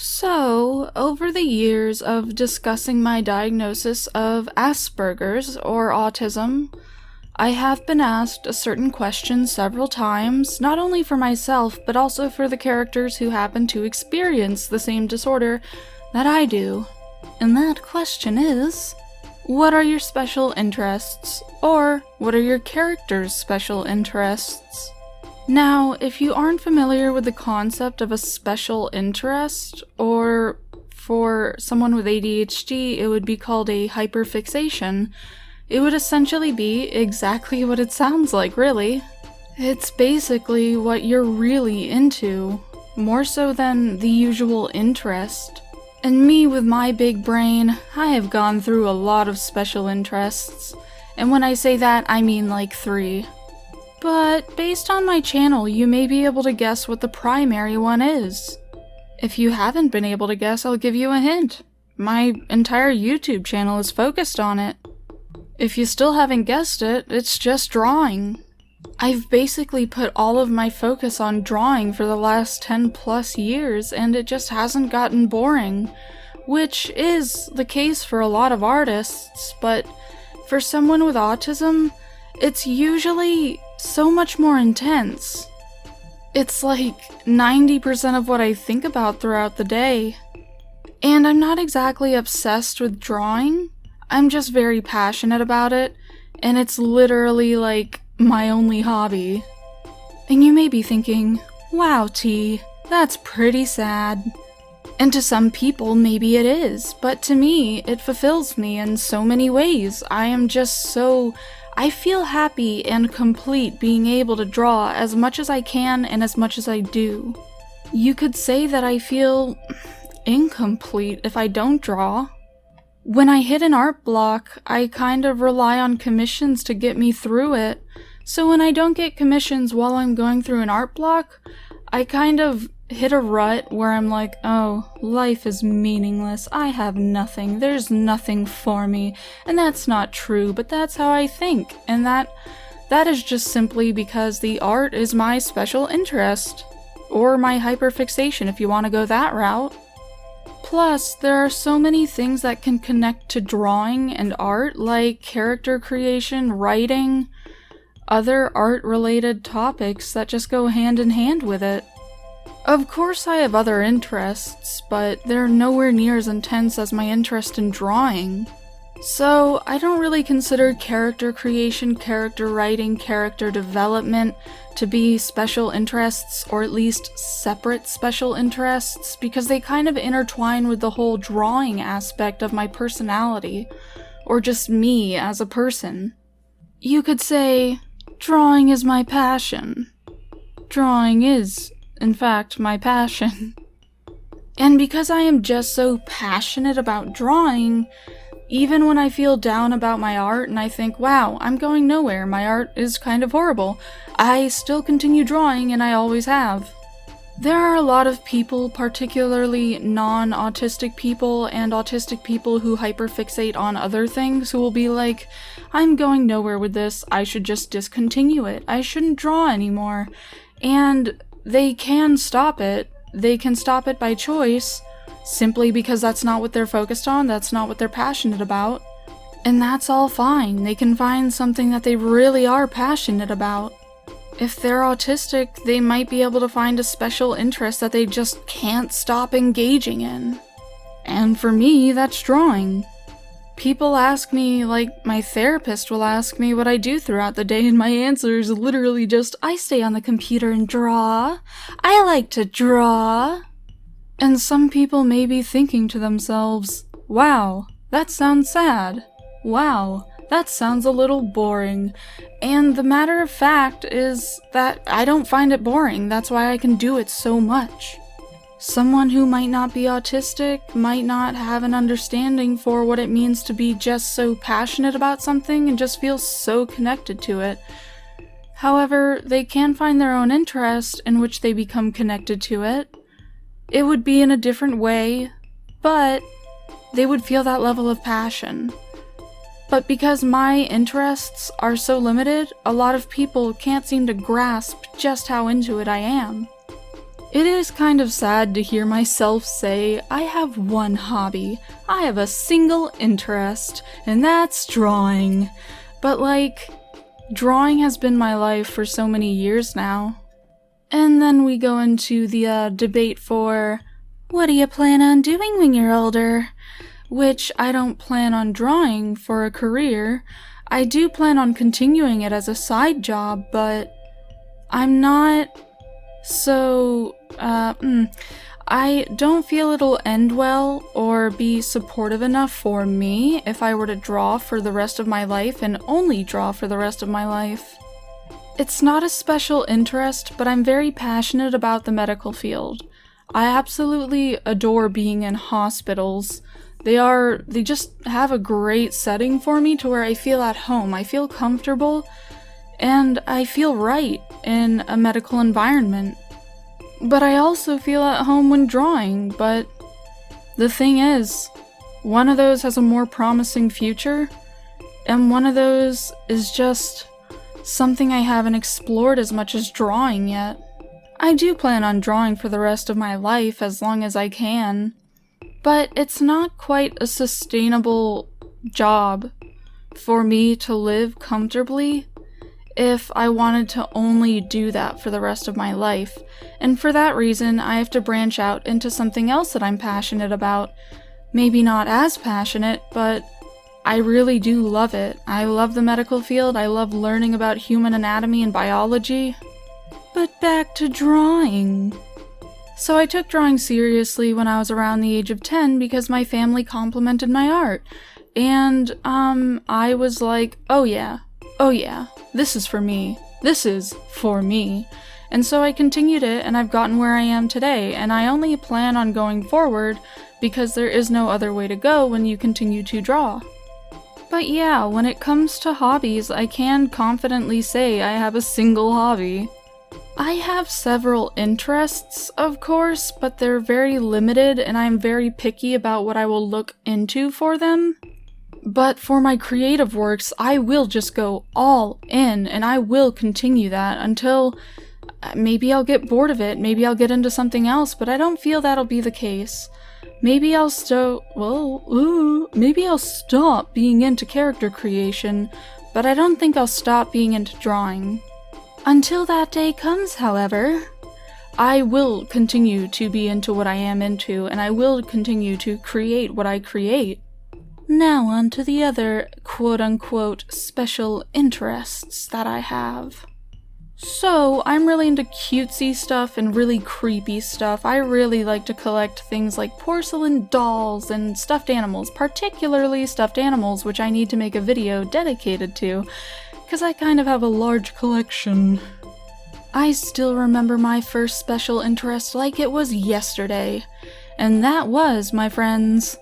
So, over the years of discussing my diagnosis of Asperger's or autism, I have been asked a certain question several times, not only for myself, but also for the characters who happen to experience the same disorder that I do. And that question is, what are your special interests? Or, what are your character's special interests? Now, if you aren't familiar with the concept of a special interest, or for someone with ADHD, it would be called a hyperfixation, it would essentially be exactly what it sounds like, really. It's basically what you're really into, more so than the usual interest. And me with my big brain, I have gone through a lot of special interests, and when I say that, I mean like 3. But based on my channel, you may be able to guess what the primary one is. If you haven't been able to guess, I'll give you a hint. My entire YouTube channel is focused on it. If you still haven't guessed it, it's just drawing. I've basically put all of my focus on drawing for the last 10 plus years, and it just hasn't gotten boring, which is the case for a lot of artists, but for someone with autism, it's usually so much more intense. It's like 90% of what I think about throughout the day. And I'm not exactly obsessed with drawing, I'm just very passionate about it, and it's literally like my only hobby. And you may be thinking, wow T, that's pretty sad. And to some people, maybe it is, but to me, it fulfills me in so many ways. I feel happy and complete being able to draw as much as I can and as much as I do. You could say that I feel incomplete if I don't draw. When I hit an art block, I kind of rely on commissions to get me through it. So when I don't get commissions while I'm going through an art block, I kind of hit a rut where I'm like, oh, life is meaningless, I have nothing, there's nothing for me, and that's not true, but that's how I think, and that is just simply because the art is my special interest, or my hyperfixation if you want to go that route. Plus, there are so many things that can connect to drawing and art, like character creation, writing, other art-related topics that just go hand in hand with it. Of course I have other interests, but they're nowhere near as intense as my interest in drawing. So I don't really consider character creation, character writing, character development to be special interests, or at least separate special interests, because they kind of intertwine with the whole drawing aspect of my personality, or just me as a person. You could say, drawing is my passion. Drawing is, in fact, my passion. And because I am just so passionate about drawing, even when I feel down about my art and I think, wow, I'm going nowhere, my art is kind of horrible, I still continue drawing, and I always have. There are a lot of people, particularly non-autistic people and autistic people who hyperfixate on other things, who will be like, I'm going nowhere with this, I should just discontinue it, I shouldn't draw anymore. And they can stop it. They can stop it by choice, simply because that's not what they're focused on, that's not what they're passionate about. And that's all fine. They can find something that they really are passionate about. If they're autistic, they might be able to find a special interest that they just can't stop engaging in. And for me, that's drawing. People ask me, like my therapist will ask me what I do throughout the day, and my answer is literally just, I stay on the computer and draw. I like to draw. And some people may be thinking to themselves, wow, that sounds sad. Wow, that sounds a little boring. And the matter of fact is that I don't find it boring, that's why I can do it so much. Someone who might not be autistic might not have an understanding for what it means to be just so passionate about something and just feel so connected to it. However, they can find their own interest in which they become connected to it. It would be in a different way, but they would feel that level of passion. But because my interests are so limited, a lot of people can't seem to grasp just how into it I am. It is kind of sad to hear myself say, I have one hobby. I have a single interest, and that's drawing. But like, drawing has been my life for so many years now. And then we go into the debate for, what do you plan on doing when you're older? Which I don't plan on drawing for a career. I do plan on continuing it as a side job, but I'm not so, I don't feel it'll end well or be supportive enough for me if I were to draw for the rest of my life and only draw for the rest of my life. It's not a special interest, but I'm very passionate about the medical field. I absolutely adore being in hospitals. They just have a great setting for me to where I feel at home. I feel comfortable, and I feel right in a medical environment. But I also feel at home when drawing, but the thing is, one of those has a more promising future, and one of those is just something I haven't explored as much as drawing yet. I do plan on drawing for the rest of my life as long as I can, but it's not quite a sustainable job for me to live comfortably if I wanted to only do that for the rest of my life. And for that reason, I have to branch out into something else that I'm passionate about. Maybe not as passionate, but I really do love it. I love the medical field. I love learning about human anatomy and biology. But back to drawing. So I took drawing seriously when I was around the age of 10 because my family complimented my art. And, I was like, oh yeah, this is for me. This is for me. And so I continued it, and I've gotten where I am today, and I only plan on going forward because there is no other way to go when you continue to draw. But yeah, when it comes to hobbies, I can confidently say I have a single hobby. I have several interests, of course, but they're very limited, and I'm very picky about what I will look into for them. But for my creative works, I will just go all in, and I will continue that until maybe I'll get bored of it, maybe I'll get into something else, but I don't feel that'll be the case. Maybe I'll stop being into character creation, but I don't think I'll stop being into drawing. Until that day comes, however, I will continue to be into what I am into, and I will continue to create what I create. Now on to the other quote-unquote special interests that I have. So, I'm really into cutesy stuff and really creepy stuff. I really like to collect things like porcelain dolls and stuffed animals, particularly stuffed animals, which I need to make a video dedicated to, because I kind of have a large collection. I still remember my first special interest like it was yesterday, and that was, my friends,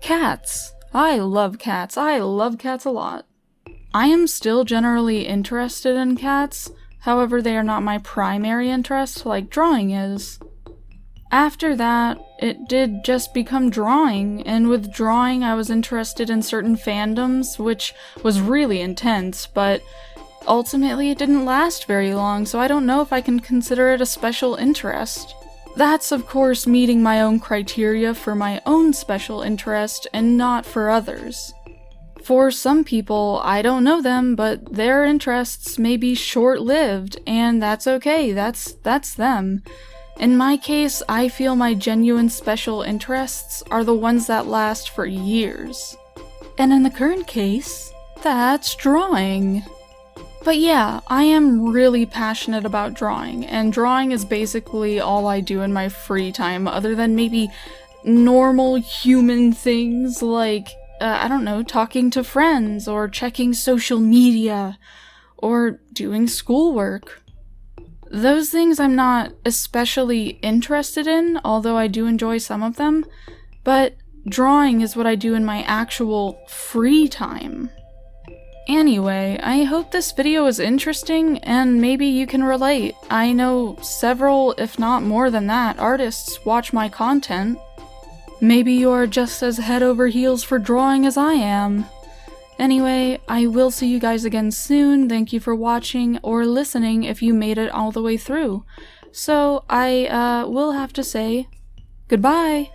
cats. I love cats. I love cats a lot. I am still generally interested in cats, however they are not my primary interest like drawing is. After that, it did just become drawing, and with drawing I was interested in certain fandoms, which was really intense, but ultimately it didn't last very long, so I don't know if I can consider it a special interest. That's, of course, meeting my own criteria for my own special interest and not for others. For some people, I don't know them, but their interests may be short-lived, and that's okay, that's them. In my case, I feel my genuine special interests are the ones that last for years. And in the current case, that's drawing. But yeah, I am really passionate about drawing, and drawing is basically all I do in my free time, other than maybe normal human things like, I don't know, talking to friends, or checking social media, or doing schoolwork. Those things I'm not especially interested in, although I do enjoy some of them, but drawing is what I do in my actual free time. Anyway, I hope this video is interesting, and maybe you can relate. I know several, if not more than that, artists watch my content. Maybe you are just as head over heels for drawing as I am. Anyway, I will see you guys again soon. Thank you for watching or listening if you made it all the way through. So I will have to say goodbye.